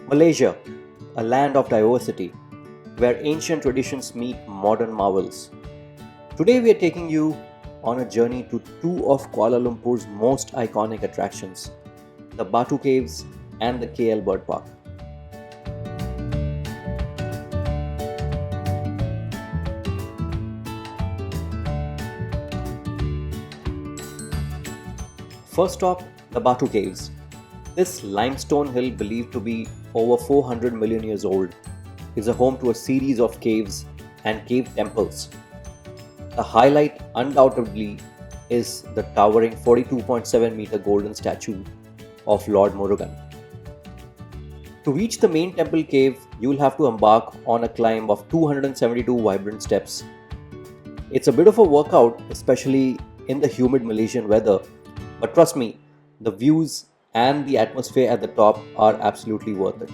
Malaysia, a land of diversity, where ancient traditions meet modern marvels. Today we are taking you on a journey to two of Kuala Lumpur's most iconic attractions, the Batu Caves and the KL Bird Park. First stop, the Batu Caves. This limestone hill, believed to be over 400 million years old, is a home to a series of caves and cave temples. The highlight, undoubtedly, is the towering 42.7-meter golden statue of Lord Murugan. To reach the main temple cave, you will have to embark on a climb of 272 vibrant steps. It's a bit of a workout, especially in the humid Malaysian weather, but trust me, the views and the atmosphere at the top are absolutely worth it.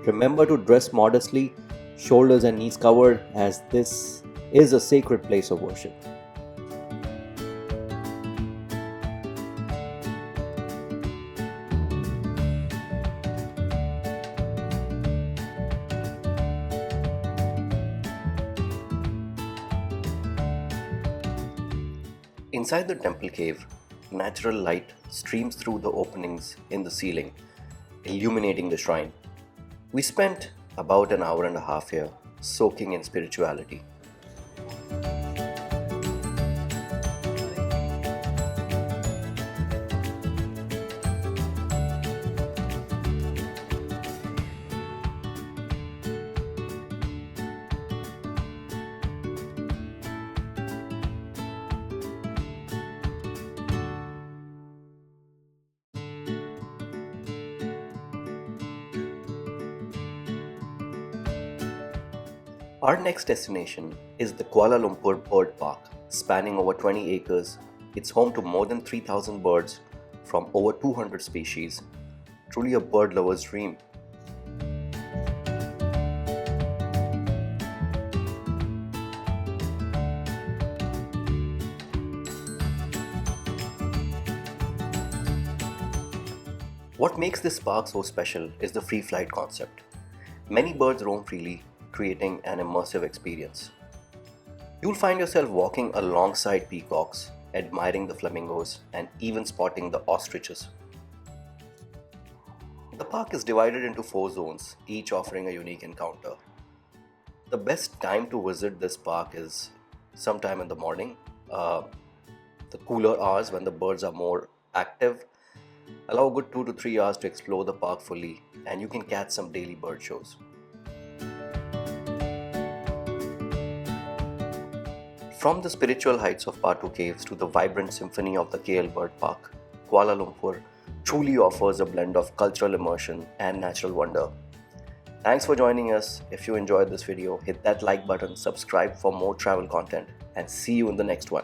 Remember to dress modestly, shoulders and knees covered, as this is a sacred place of worship. Inside the temple cave, natural light streams through the openings in the ceiling, illuminating the shrine. We spent about an hour and a half here, soaking in spirituality. Our next destination is the Kuala Lumpur Bird Park, spanning over 20 acres. It's home to more than 3,000 birds from over 200 species. Truly a bird lover's dream. What makes this park so special is the free flight concept. Many birds roam freely, creating an immersive experience. You'll find yourself walking alongside peacocks, admiring the flamingos, and even spotting the ostriches. The park is divided into 4 zones, each offering a unique encounter. The best time to visit this park is sometime in the morning, the cooler hours when the birds are more active. Allow a good 2 to 3 hours to explore the park fully, and you can catch some daily bird shows. From the spiritual heights of Batu Caves to the vibrant symphony of the KL Bird Park, Kuala Lumpur truly offers a blend of cultural immersion and natural wonder. Thanks for joining us. If you enjoyed this video, hit that like button, subscribe for more travel content, and see you in the next one.